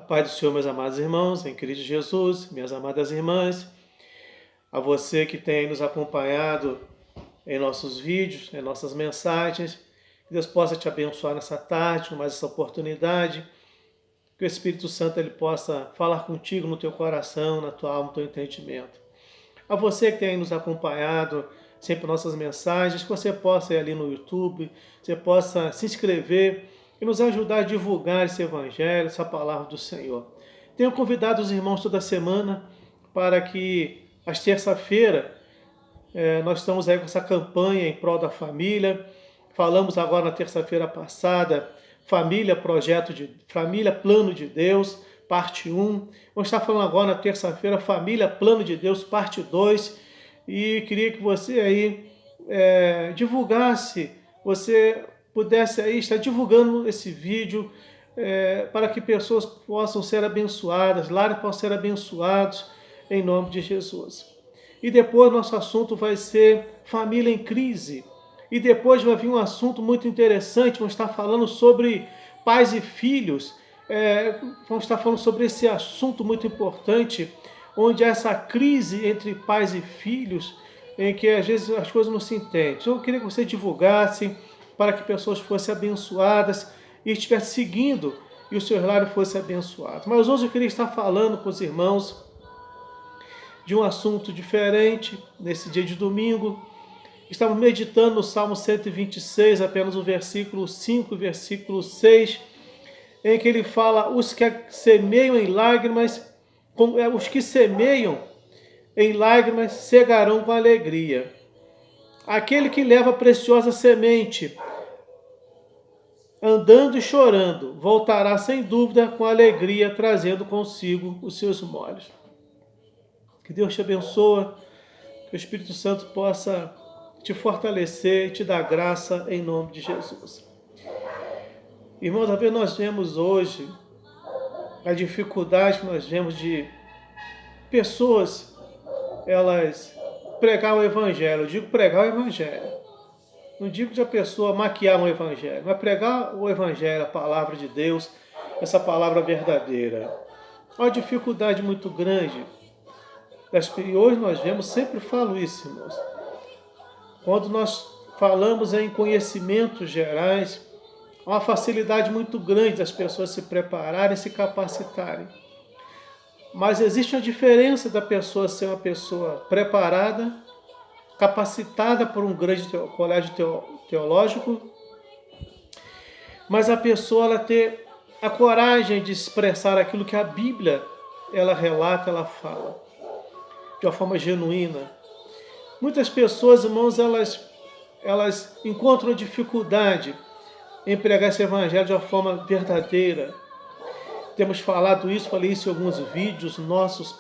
Paz do Senhor, meus amados irmãos, em Cristo Jesus, minhas amadas irmãs, a você que tem nos acompanhado em nossos vídeos, em nossas mensagens, que Deus possa te abençoar nessa tarde, com mais essa oportunidade, que o Espírito Santo ele possa falar contigo no teu coração, na tua alma, no teu entendimento. A você que tem nos acompanhado sempre nossas mensagens, que você possa ir ali no YouTube, você possa se inscrever e nos ajudar a divulgar esse Evangelho, essa palavra do Senhor. Tenho convidado os irmãos toda semana para que, às terça-feiras, nós estamos aí com essa campanha em prol da família. Falamos agora na terça-feira passada, Família Plano de Deus, parte 1. Vamos estar falando agora na terça-feira, Família Plano de Deus, parte 2. E queria que você aí divulgasse, você pudesse aí estar divulgando esse vídeo para que pessoas possam ser abençoadas, lares possam ser abençoados em nome de Jesus. E depois nosso assunto vai ser família em crise. E depois vai vir um assunto muito interessante, vamos estar falando sobre pais e filhos. Vamos estar falando sobre esse assunto muito importante, onde há essa crise entre pais e filhos, em que às vezes as coisas não se entendem. Então eu queria que você divulgasse para que pessoas fossem abençoadas e estivessem seguindo e o seu lar fosse abençoado. Mas hoje eu queria estar falando com os irmãos de um assunto diferente, nesse dia de domingo. Estamos meditando no Salmo 126, apenas o versículo 5 e versículo 6, em que ele fala, os que semeiam em lágrimas cegarão com alegria. Aquele que leva a preciosa semente, andando e chorando, voltará sem dúvida com alegria, trazendo consigo os seus molhos. Que Deus te abençoe, que o Espírito Santo possa te fortalecer e te dar graça em nome de Jesus. Irmãos, nós vemos hoje a dificuldade que nós vemos de pessoas, elas pregar o Evangelho. Eu digo pregar o Evangelho. Não digo de a pessoa maquiar o Evangelho, mas pregar o Evangelho, a palavra de Deus, essa palavra verdadeira. Há uma dificuldade muito grande. E hoje nós vemos, sempre falo isso, irmãos. Quando nós falamos em conhecimentos gerais, há uma facilidade muito grande das pessoas se prepararem, se capacitarem. Mas existe uma diferença da pessoa ser uma pessoa preparada, capacitada por um grande colégio teológico, mas a pessoa ela ter a coragem de expressar aquilo que a Bíblia ela relata, ela fala, de uma forma genuína. Muitas pessoas, irmãos, elas encontram dificuldade em pregar esse Evangelho de uma forma verdadeira. Temos falado isso, falei isso em alguns vídeos nossos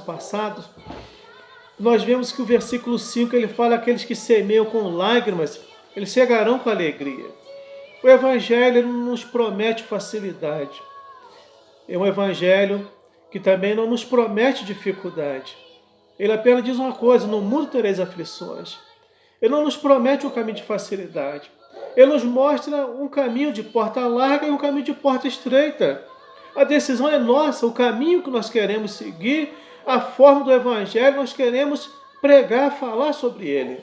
passados. Nós vemos que o versículo 5 ele fala: aqueles que semeiam com lágrimas, eles cegarão com alegria. O Evangelho ele não nos promete facilidade. É um Evangelho que também não nos promete dificuldade. Ele apenas diz uma coisa: no mundo tereis aflições. Ele não nos promete um caminho de facilidade. Ele nos mostra um caminho de porta larga e um caminho de porta estreita. A decisão é nossa, o caminho que nós queremos seguir, a forma do Evangelho, nós queremos pregar, falar sobre ele.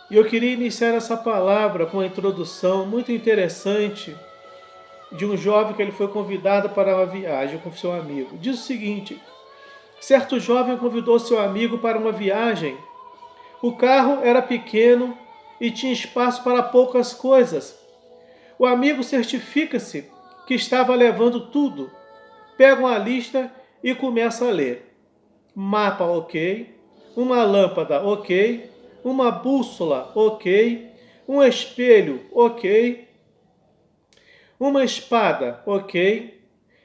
E eu queria iniciar essa palavra com uma introdução muito interessante de um jovem que ele foi convidado para uma viagem com seu amigo. Diz o seguinte: certo jovem convidou seu amigo para uma viagem. O carro era pequeno e tinha espaço para poucas coisas. O amigo certifica-se que estava levando tudo. Pega uma lista e começa a ler. Mapa, ok. Uma lâmpada, ok. Uma bússola, ok. Um espelho, ok. Uma espada, ok.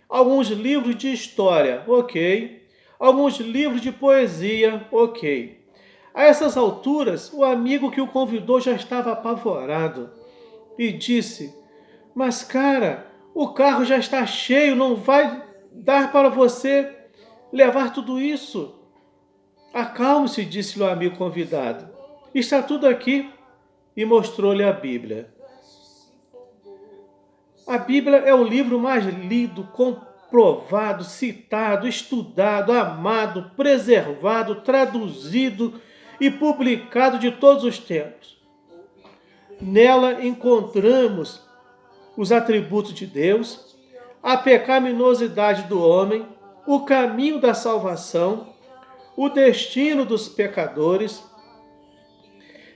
Alguns livros de história, ok. Alguns livros de poesia, ok. A essas alturas, o amigo que o convidou já estava apavorado e disse: mas cara, o carro já está cheio, não vai dar para você levar tudo isso. Acalme-se, disse-lhe o amigo convidado. Está tudo aqui. E mostrou-lhe a Bíblia. A Bíblia é o livro mais lido, comprovado, citado, estudado, amado, preservado, traduzido e publicado de todos os tempos. Nela encontramos os atributos de Deus, a pecaminosidade do homem, o caminho da salvação, o destino dos pecadores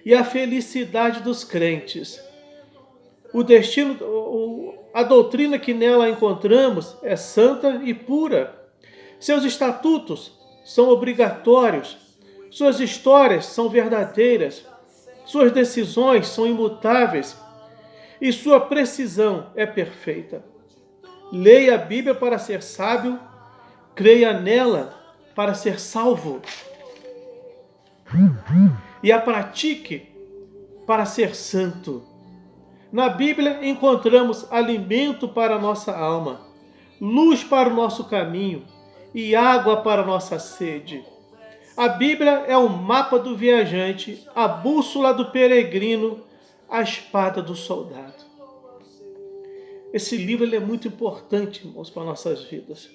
e a felicidade dos crentes. O destino, a doutrina que nela encontramos é santa e pura. Seus estatutos são obrigatórios, suas histórias são verdadeiras, suas decisões são imutáveis e sua precisão é perfeita. Leia a Bíblia para ser sábio, creia nela para ser salvo e a pratique para ser santo. Na Bíblia encontramos alimento para a nossa alma, luz para o nosso caminho e água para a nossa sede. A Bíblia é o mapa do viajante, a bússola do peregrino, a espada do soldado. Esse livro ele é muito importante, irmãos, para nossas vidas.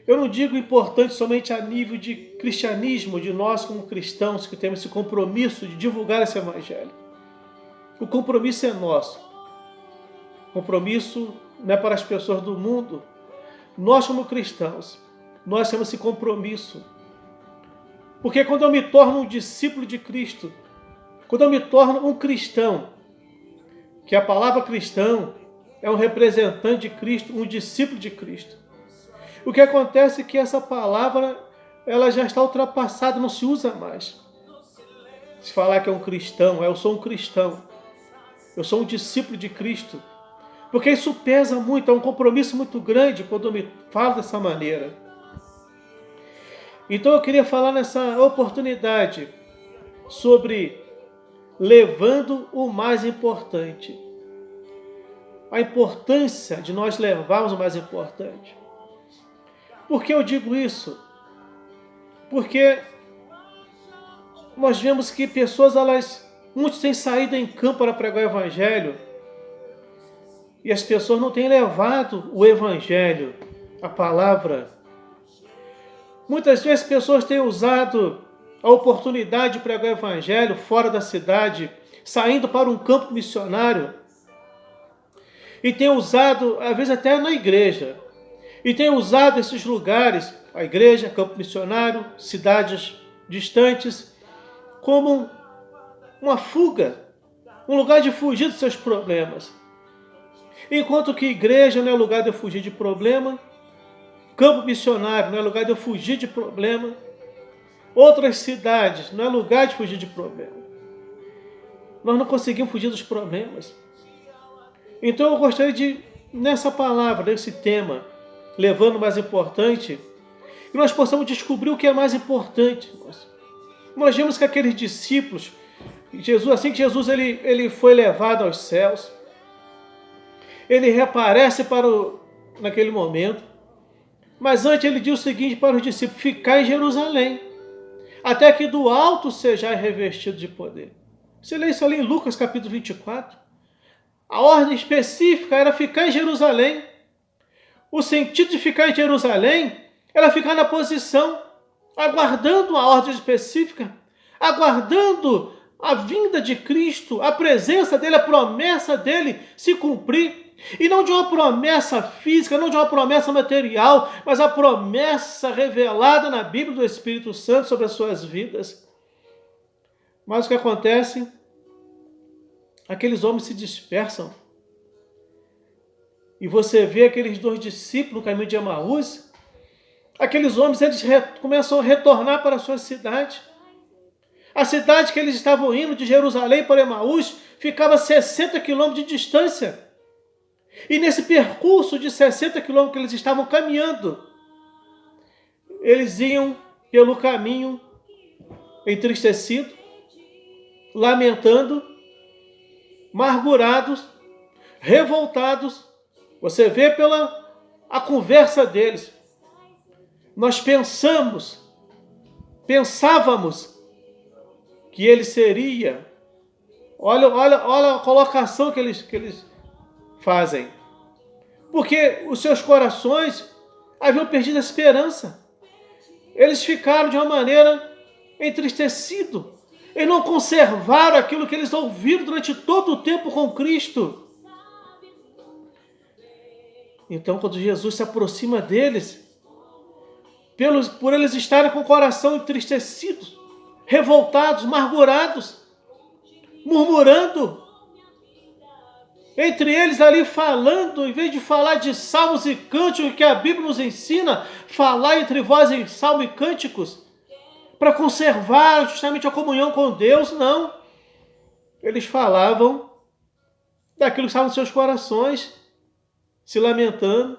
Eu não digo importante somente a nível de cristianismo, de nós como cristãos que temos esse compromisso de divulgar esse evangelho. O compromisso é nosso. O compromisso não é para as pessoas do mundo. Nós como cristãos, nós temos esse compromisso. Porque quando eu me torno um discípulo de Cristo, quando eu me torno um cristão, que a palavra cristão é um representante de Cristo, um discípulo de Cristo. O que acontece é que essa palavra ela já está ultrapassada, não se usa mais. Se falar que é um cristão, eu sou um cristão. Eu sou um discípulo de Cristo. Porque isso pesa muito, é um compromisso muito grande quando eu me falo dessa maneira. Então eu queria falar nessa oportunidade sobre levando o mais importante. A importância de nós levarmos o mais importante. Por que eu digo isso? Porque nós vemos que pessoas, muitos têm saído em campo para pregar o Evangelho e as pessoas não têm levado o Evangelho, a palavra. Muitas vezes pessoas têm usado a oportunidade de pregar o Evangelho fora da cidade, saindo para um campo missionário e têm usado, às vezes até na igreja, e têm usado esses lugares, a igreja, campo missionário, cidades distantes, como uma fuga, um lugar de fugir dos seus problemas. Enquanto que igreja não é lugar de eu fugir de problema, campo missionário não é lugar de eu fugir de problema, outras cidades não é lugar de fugir de problema. Nós não conseguimos fugir dos problemas. Então eu gostaria de, nessa palavra, nesse tema, levando o mais importante, que nós possamos descobrir o que é mais importante. Nós vemos que aqueles discípulos, Jesus, assim que Jesus ele foi levado aos céus, ele reaparece naquele momento, mas antes ele diz o seguinte para os discípulos: ficai em Jerusalém, até que do alto sejais revestido de poder. Você lê isso ali em Lucas capítulo 24. A ordem específica era ficar em Jerusalém. O sentido de ficar em Jerusalém era ficar na posição, aguardando a ordem específica, aguardando a vinda de Cristo, a presença dele, a promessa dele se cumprir. E não de uma promessa física, não de uma promessa material, mas a promessa revelada na Bíblia do Espírito Santo sobre as suas vidas. Mas o que acontece? Aqueles homens se dispersam. E você vê aqueles dois discípulos no caminho de Emaús, aqueles homens eles começam a retornar para a sua cidade. A cidade que eles estavam indo de Jerusalém para Emaús ficava a 60 quilômetros de distância. E nesse percurso de 60 quilômetros que eles estavam caminhando, eles iam pelo caminho entristecidos, lamentando, amargurados, revoltados. Você vê pela a conversa deles. Nós pensávamos que ele seria. Olha a colocação que eles fazem? Porque os seus corações haviam perdido a esperança. Eles ficaram de uma maneira entristecidos. Eles não conservaram aquilo que eles ouviram durante todo o tempo com Cristo. Então, quando Jesus se aproxima deles, por eles estarem com o coração entristecidos, revoltados, amargurados, murmurando, entre eles ali falando, em vez de falar de salmos e cânticos, que a Bíblia nos ensina, falar entre vós em salmos e cânticos, para conservar justamente a comunhão com Deus, não. Eles falavam daquilo que estava nos seus corações, se lamentando.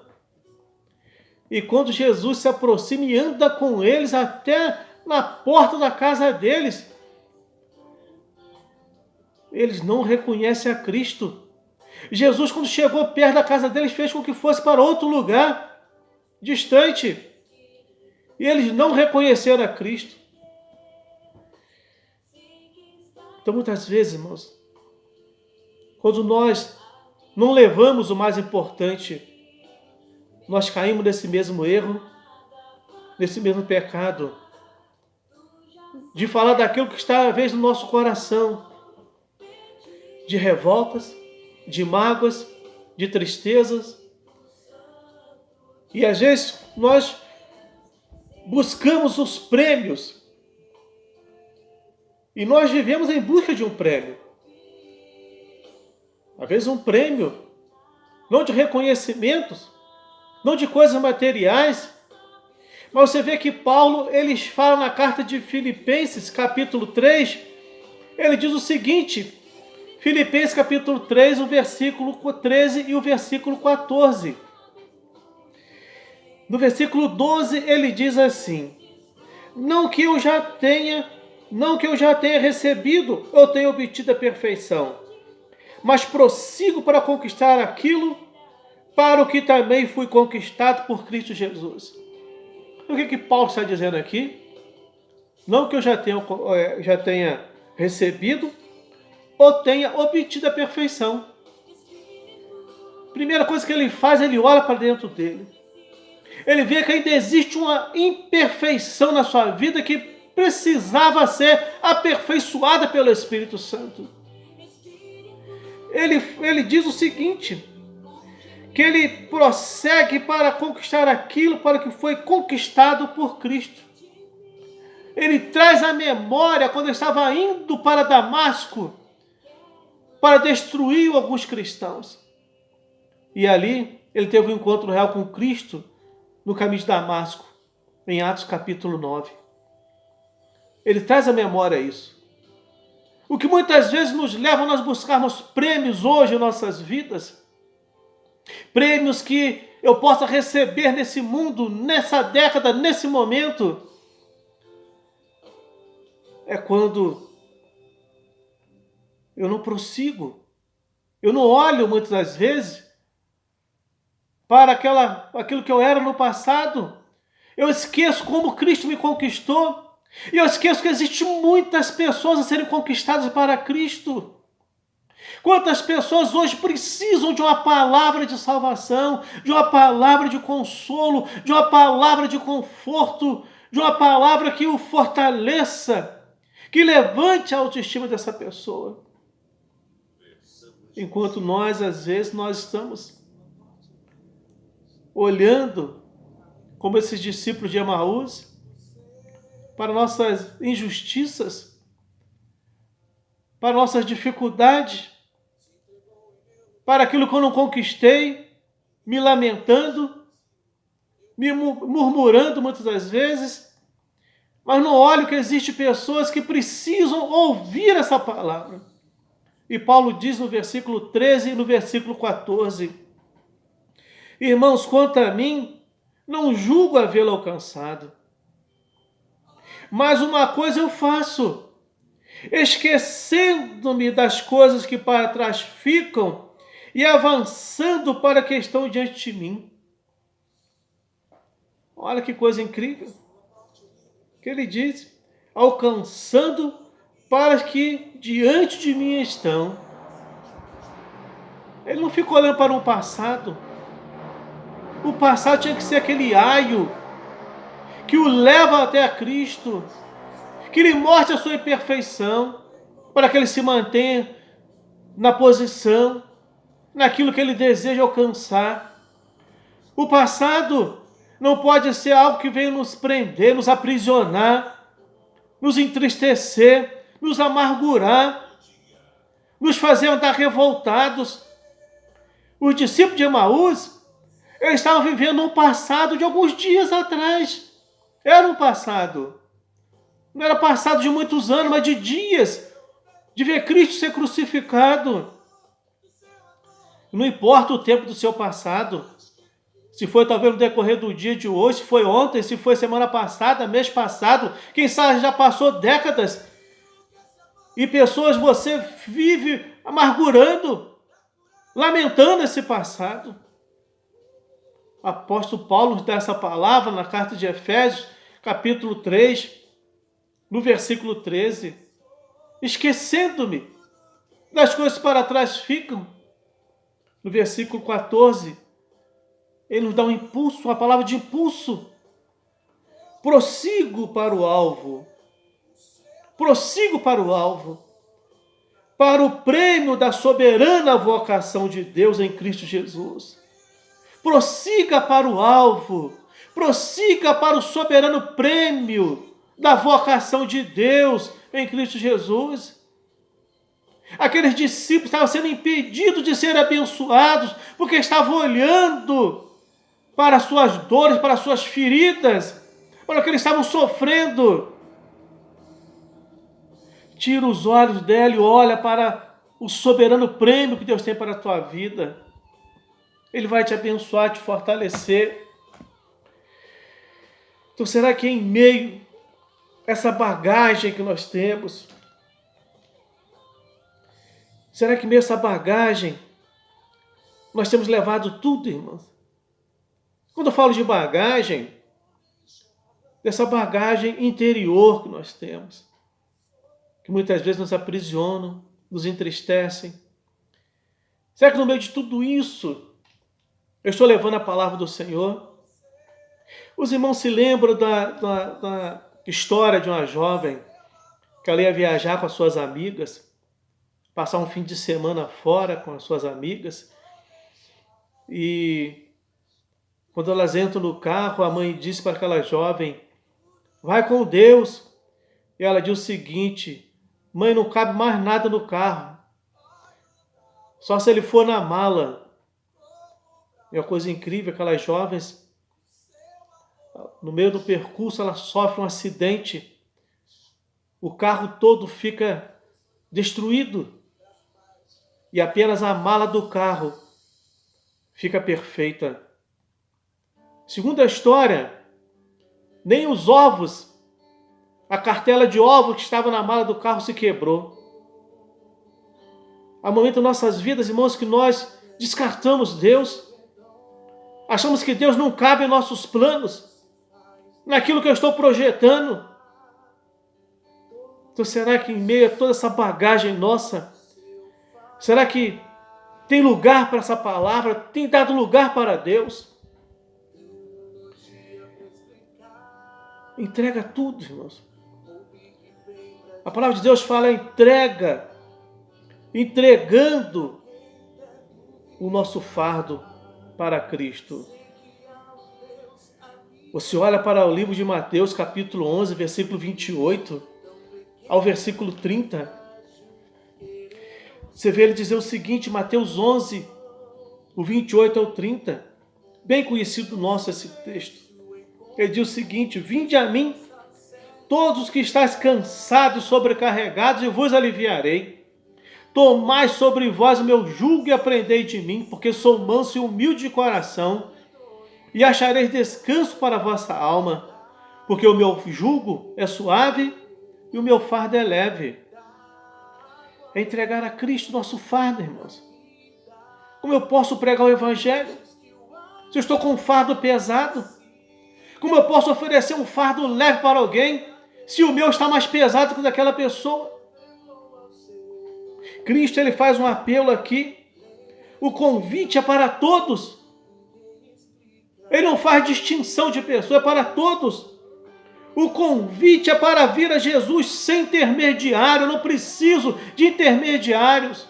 E quando Jesus se aproxima e anda com eles até na porta da casa deles, eles não reconhecem a Cristo. Jesus, quando chegou perto da casa deles, fez com que fosse para outro lugar, distante. E eles não reconheceram a Cristo. Então, muitas vezes, irmãos, quando nós não levamos o mais importante, nós caímos nesse mesmo erro, nesse mesmo pecado, de falar daquilo que está, às vezes, no nosso coração, de revoltas, de mágoas, de tristezas. E, às vezes, nós buscamos os prêmios, e nós vivemos em busca de um prêmio. Às vezes um prêmio, não de reconhecimentos, não de coisas materiais, mas você vê que Paulo, ele fala na carta de Filipenses, capítulo 3, ele diz o seguinte, Filipenses capítulo 3, o versículo 13 e o versículo 14. No versículo 12, ele diz assim, não que eu já tenha recebido, eu tenho obtido a perfeição, mas prossigo para conquistar aquilo para o que também fui conquistado por Cristo Jesus. O que Paulo está dizendo aqui? Não que eu já tenha recebido ou tenha obtido a perfeição. Primeira coisa que ele faz, ele olha para dentro dele. Ele vê que ainda existe uma imperfeição na sua vida que precisava ser aperfeiçoada pelo Espírito Santo. Ele diz o seguinte, que ele prossegue para conquistar aquilo para que foi conquistado por Cristo. Ele traz à memória quando ele estava indo para Damasco para destruir alguns cristãos. E ali ele teve um encontro real com Cristo no caminho de Damasco, em Atos capítulo 9. Ele traz à memória isso. O que muitas vezes nos leva a nós buscarmos prêmios hoje em nossas vidas, prêmios que eu possa receber nesse mundo, nessa década, nesse momento, é quando eu não prossigo, eu não olho muitas das vezes para aquilo que eu era no passado, eu esqueço como Cristo me conquistou, e eu esqueço que existem muitas pessoas a serem conquistadas para Cristo. Quantas pessoas hoje precisam de uma palavra de salvação, de uma palavra de consolo, de uma palavra de conforto, de uma palavra que o fortaleça, que levante a autoestima dessa pessoa. Enquanto nós, às vezes, nós estamos olhando, como esses discípulos de Emaús, para nossas injustiças, para nossas dificuldades, para aquilo que eu não conquistei, me lamentando, me murmurando muitas das vezes, mas não olho que existem pessoas que precisam ouvir essa palavra. E Paulo diz no versículo 13 e no versículo 14, irmãos, quanto a mim, não julgo havê-lo alcançado, mas uma coisa eu faço, esquecendo-me das coisas que para trás ficam e avançando para a que estão diante de mim. Olha que coisa incrível. Que ele diz, alcançando para que diante de mim estão. Ele não fica olhando para um passado. O passado tinha que ser aquele aio que o leva até a Cristo, que lhe mostre a sua imperfeição, para que ele se mantenha na posição, naquilo que ele deseja alcançar. O passado não pode ser algo que venha nos prender, nos aprisionar, nos entristecer, nos amargurar, nos fazer andar revoltados. Os discípulos de Emaús, eles estavam vivendo um passado de alguns dias atrás. Era um passado. Não era passado de muitos anos, mas de dias, de ver Cristo ser crucificado. Não importa o tempo do seu passado, se foi talvez no decorrer do dia de hoje, se foi ontem, se foi semana passada, mês passado, quem sabe já passou décadas. E pessoas você vive amargurando, lamentando esse passado. O apóstolo Paulo nos dá essa palavra na carta de Efésios, capítulo 3, no versículo 13. Esquecendo-me das coisas para trás ficam. No versículo 14, ele nos dá um impulso, uma palavra de impulso. Prossigo para o alvo. Prossigo para o alvo. Para o prêmio da soberana vocação de Deus em Cristo Jesus. Prossiga para o alvo. Prossiga para o soberano prêmio da vocação de Deus em Cristo Jesus. Aqueles discípulos estavam sendo impedidos de serem abençoados porque estavam olhando para as suas dores, para as suas feridas, para o que eles estavam sofrendo. Tira os olhos dela e olha para o soberano prêmio que Deus tem para a tua vida. Ele vai te abençoar, te fortalecer. Então será que em meio a essa bagagem que nós temos, será que em meio a essa bagagem nós temos levado tudo, irmãos? Quando eu falo de bagagem, dessa bagagem interior que nós temos, que muitas vezes nos aprisionam, nos entristecem. Será que no meio de tudo isso, eu estou levando a palavra do Senhor? Os irmãos se lembram da história de uma jovem que ela ia viajar com as suas amigas, passar um fim de semana fora com as suas amigas, e quando elas entram no carro, a mãe disse para aquela jovem: vai com Deus. E ela diz o seguinte: mãe, não cabe mais nada no carro, só se ele for na mala. E uma coisa incrível, aquelas jovens, no meio do percurso, elas sofrem um acidente, o carro todo fica destruído e apenas a mala do carro fica perfeita. Segundo a história, nem os ovos, a cartela de ovos que estava na mala do carro se quebrou. Há momentos em nossas vidas, irmãos, que nós descartamos Deus, achamos que Deus não cabe em nossos planos, naquilo que eu estou projetando. Então será que em meio a toda essa bagagem nossa, será que tem lugar para essa palavra? Tem dado lugar para Deus? Entrega tudo, irmãos. A palavra de Deus fala entrega, entregando o nosso fardo para Cristo. Você olha para o livro de Mateus, capítulo 11, versículo 28 ao versículo 30. Você vê ele dizer o seguinte, Mateus 11, o 28 ao 30. Bem conhecido nosso esse texto. Ele diz o seguinte: vinde a mim, todos os que estáis cansados e sobrecarregados, e vos aliviarei. Tomai sobre vós o meu jugo e aprendei de mim, porque sou manso e humilde de coração, e achareis descanso para a vossa alma, porque o meu jugo é suave e o meu fardo é leve. É entregar a Cristo nosso fardo, irmãos. Como eu posso pregar o Evangelho se eu estou com um fardo pesado? Como eu posso oferecer um fardo leve para alguém se o meu está mais pesado que o daquela pessoa? Cristo, ele faz um apelo aqui O convite é para todos. Ele não faz distinção de pessoa, é para todos. O convite é para vir a Jesus sem intermediário. Eu não preciso de intermediários.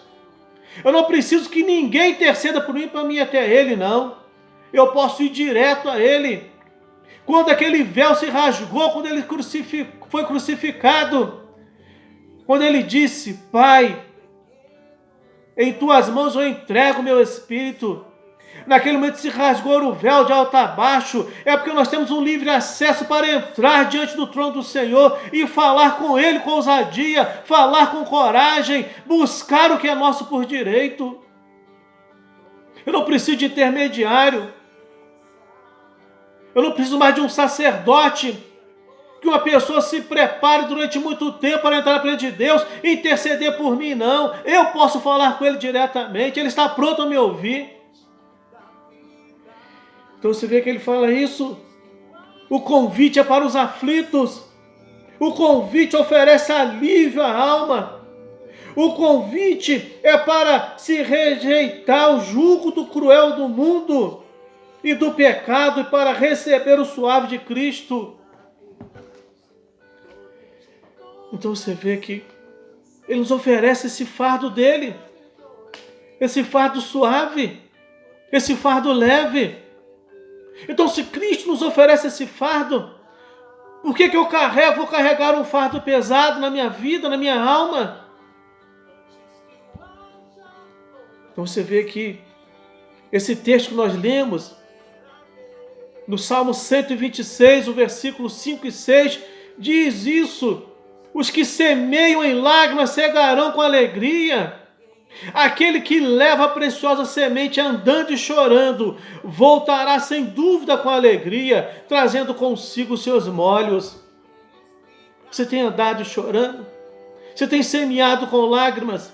Eu não preciso que ninguém interceda por mim para mim até Ele, não. Eu posso ir direto a Ele. Quando aquele véu se rasgou, quando Ele foi crucificado, quando Ele disse: Pai, em Tuas mãos eu entrego o meu espírito. Naquele momento se rasgou o véu de alto a baixo. É porque nós temos um livre acesso para entrar diante do trono do Senhor e falar com Ele com ousadia, falar com coragem, buscar o que é nosso por direito. Eu não preciso de intermediário. Eu não preciso mais de um sacerdote, que uma pessoa se prepare durante muito tempo para entrar na presença de Deus e interceder por mim, não. Eu posso falar com Ele diretamente, Ele está pronto a me ouvir. Então você vê que ele fala isso. O convite é para os aflitos. O convite oferece alívio à alma. O convite é para se rejeitar o jugo do cruel do mundo e do pecado e para receber o suave de Cristo. Então você vê que ele nos oferece esse fardo dele, esse fardo suave, esse fardo leve. Então, se Cristo nos oferece esse fardo, por que eu vou carregar um fardo pesado na minha vida, na minha alma? Então você vê que esse texto que nós lemos, no Salmo 126, o versículo 5 e 6, diz isso: os que semeiam em lágrimas cegarão com alegria. Aquele que leva a preciosa semente andando e chorando, voltará sem dúvida com alegria, trazendo consigo os seus molhos. Você tem andado chorando? Você tem semeado com lágrimas?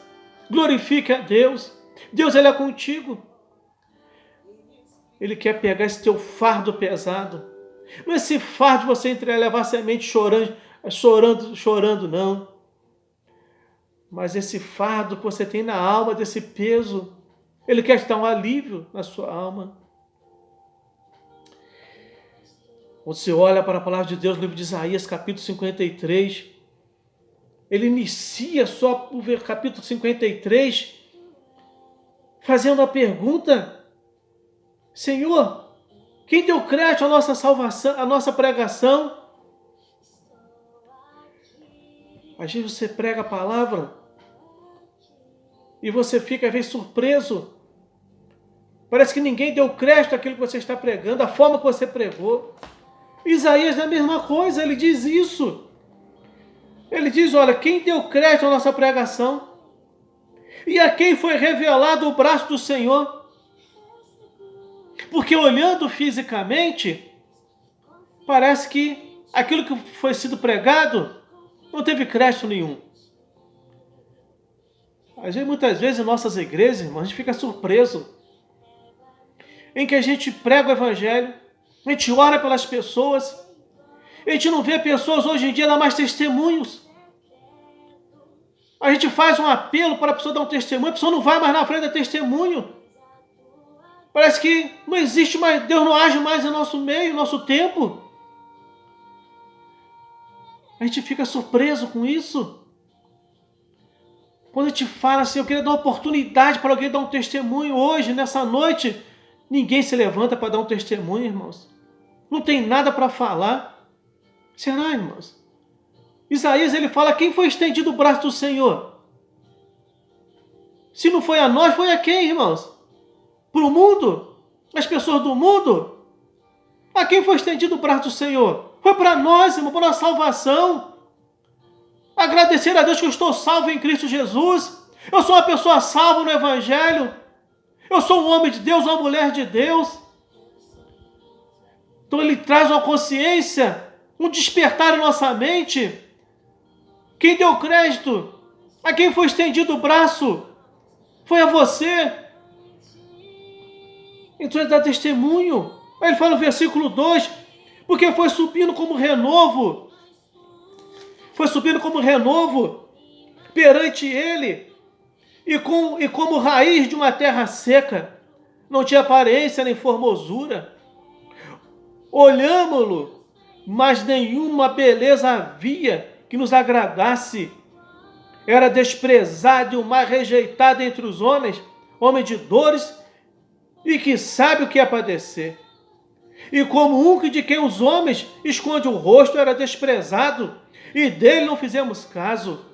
Glorifique a Deus. Deus, Ele é contigo. Ele quer pegar esse teu fardo pesado. Não é esse fardo de você levar a semente chorando, não. Mas esse fardo que você tem na alma, desse peso, Ele quer te dar um alívio na sua alma. Quando você olha para a palavra de Deus no livro de Isaías, capítulo 53, ele inicia só o capítulo 53 fazendo a pergunta: Senhor, quem deu crédito à nossa salvação, à nossa pregação? Às vezes você prega a palavra e você fica, às vezes, surpreso. Parece que ninguém deu crédito àquilo que você está pregando, à forma que você pregou. Isaías é a mesma coisa, ele diz isso. Ele diz: olha, quem deu crédito à nossa pregação? E a quem foi revelado o braço do Senhor? Porque olhando fisicamente, parece que aquilo que foi sido pregado não teve crédito nenhum. Muitas vezes em nossas igrejas, irmãos, a gente fica surpreso em que a gente prega o evangelho, a gente ora pelas pessoas, a gente não vê pessoas hoje em dia dar mais testemunhos. A gente faz um apelo para a pessoa dar um testemunho, a pessoa não vai mais na frente dar testemunho. Parece que não existe mais, Deus não age mais em nosso meio, em nosso tempo. A gente fica surpreso com isso. Quando a gente fala assim, eu queria dar uma oportunidade para alguém dar um testemunho hoje, nessa noite, ninguém se levanta para dar um testemunho, irmãos. Não tem nada para falar. Será, irmãos? Isaías, ele fala: quem foi estendido o braço do Senhor? Se não foi a nós, foi a quem, irmãos? Para o mundo? As pessoas do mundo? A quem foi estendido o braço do Senhor? Foi para nós, irmão, para a nossa salvação. Agradecer a Deus que eu estou salvo em Cristo Jesus. Eu sou uma pessoa salva no Evangelho. Eu sou um homem de Deus, uma mulher de Deus. Então ele traz uma consciência, um despertar em nossa mente. Quem deu crédito? A quem foi estendido o braço? Foi a você. Então ele dá testemunho. Aí ele fala no versículo 2, porque foi subindo como renovo. Foi subindo como renovo perante ele. e como raiz de uma terra seca, não tinha aparência nem formosura. Olhámo-lo, mas nenhuma beleza havia que nos agradasse. Era desprezado e o mais rejeitado entre os homens, homem de dores e que sabe o que é padecer. E como um de quem os homens esconde o rosto, era desprezado, e dele não fizemos caso.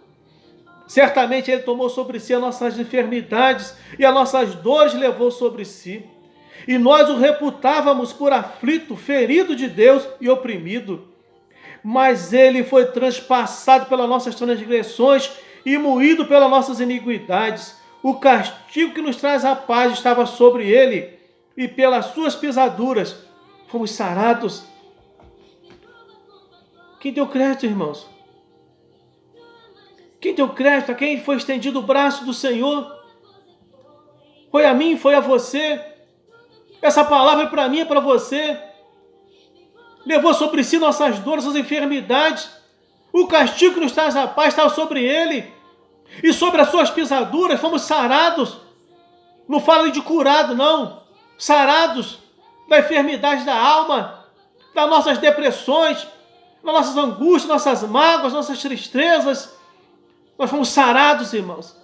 Certamente ele tomou sobre si as nossas enfermidades e as nossas dores levou sobre si. E nós o reputávamos por aflito, ferido de Deus e oprimido. Mas ele foi transpassado pelas nossas transgressões e moído pelas nossas iniquidades. O castigo que nos traz a paz estava sobre ele, e pelas suas pisaduras fomos sarados. Quem deu crédito, irmãos? Quem deu crédito? A quem foi estendido o braço do Senhor? Foi a mim, foi a você. Essa palavra é para mim, é para você. Levou sobre si nossas dores, nossas enfermidades. O castigo que nos traz a paz estava sobre ele. E sobre as suas pisaduras fomos sarados. Não fala de curado, não. Sarados da enfermidade da alma, das nossas depressões, das nossas angústias, nossas mágoas, nossas tristezas. Nós fomos sarados, irmãos.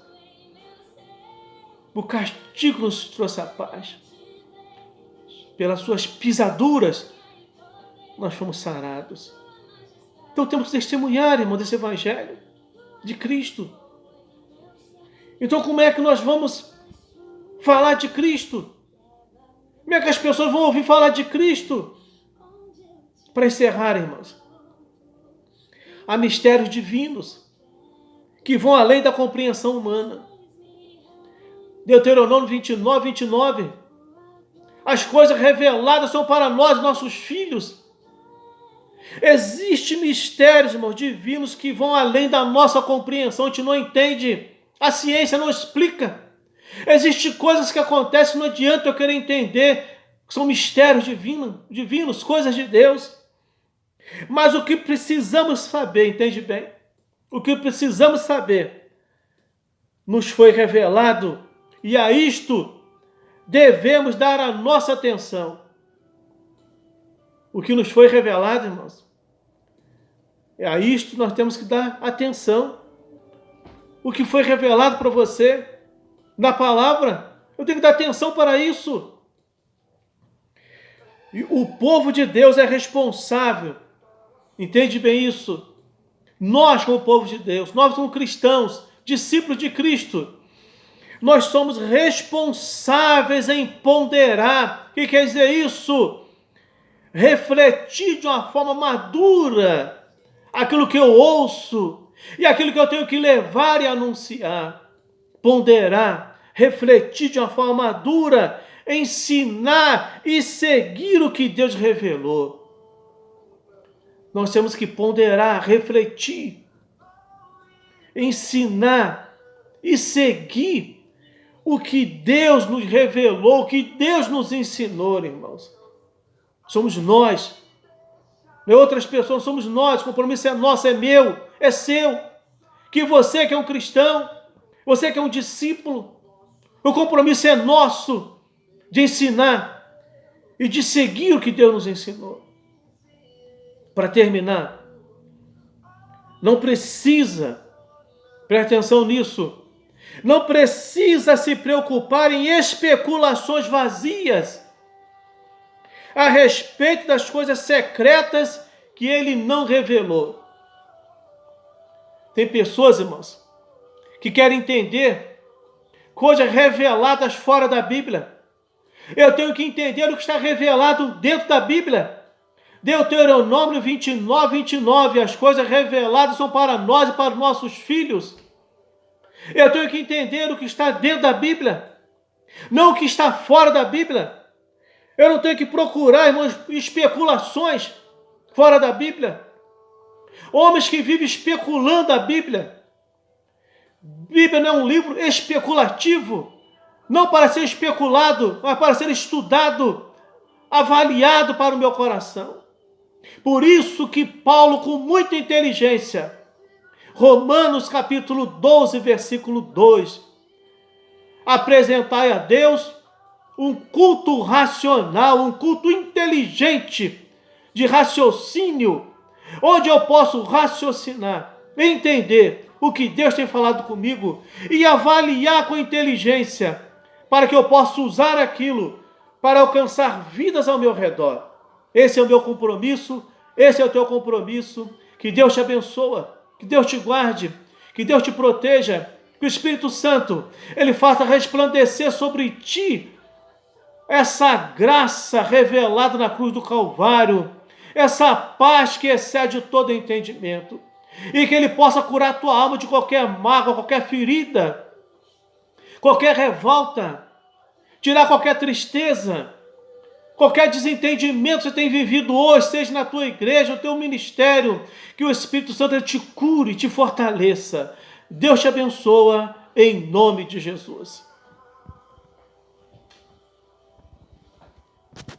O castigo nos trouxe a paz. Pelas suas pisaduras, nós fomos sarados. Então temos que testemunhar, irmão, desse evangelho de Cristo. Então como é que nós vamos falar de Cristo? Como é que as pessoas vão ouvir falar de Cristo? Para encerrar, irmãos, há mistérios divinos que vão além da compreensão humana. Deuteronômio 29. As coisas reveladas são para nós, nossos filhos. Existem mistérios, irmãos, divinos que vão além da nossa compreensão. A gente não entende. A ciência não explica. Existem coisas que acontecem que não adianta eu querer entender. São mistérios divinos, coisas de Deus. Mas o que precisamos saber, entende bem? O que precisamos saber nos foi revelado, e a isto devemos dar a nossa atenção. O que nos foi revelado, irmãos, a isto nós temos que dar atenção. O que foi revelado para você na palavra, eu tenho que dar atenção para isso. E o povo de Deus é responsável, entende bem isso? Nós, como povo de Deus, nós como cristãos, discípulos de Cristo, nós somos responsáveis em ponderar. O que quer dizer isso? Refletir de uma forma madura aquilo que eu ouço e aquilo que eu tenho que levar e anunciar. Ponderar, refletir de uma forma madura, ensinar e seguir o que Deus revelou. Nós temos que ponderar, refletir, ensinar e seguir o que Deus nos revelou, o que Deus nos ensinou, irmãos. Somos nós. Não é outras pessoas, somos nós. O compromisso é nosso, é meu, é seu. Que você que é um cristão, você que é um discípulo, o compromisso é nosso de ensinar e de seguir o que Deus nos ensinou. Para terminar, não precisa, preste atenção nisso, não precisa se preocupar em especulações vazias a respeito das coisas secretas que ele não revelou. Tem pessoas, irmãos, que querem entender coisas reveladas fora da Bíblia. Eu tenho que entender o que está revelado dentro da Bíblia. Deuteronômio 29. As coisas reveladas são para nós e para os nossos filhos. Eu tenho que entender o que está dentro da Bíblia, não o que está fora da Bíblia. Eu não tenho que procurar, irmãos, especulações fora da Bíblia. Homens que vivem especulando a Bíblia. Bíblia não é um livro especulativo, não para ser especulado, mas para ser estudado, avaliado para o meu coração. Por isso que Paulo, com muita inteligência, Romanos capítulo 12, versículo 2, apresentai a Deus um culto racional, um culto inteligente, de raciocínio, onde eu posso raciocinar, entender o que Deus tem falado comigo e avaliar com inteligência, para que eu possa usar aquilo para alcançar vidas ao meu redor. Esse é o meu compromisso, esse é o teu compromisso. Que Deus te abençoe, que Deus te guarde, que Deus te proteja, que o Espírito Santo, ele faça resplandecer sobre ti essa graça revelada na cruz do Calvário, essa paz que excede todo entendimento, e que ele possa curar a tua alma de qualquer mágoa, qualquer ferida, qualquer revolta, tirar qualquer tristeza, qualquer desentendimento que você tem vivido hoje, seja na tua igreja, no teu ministério, que o Espírito Santo te cure, te fortaleça. Deus te abençoa em nome de Jesus.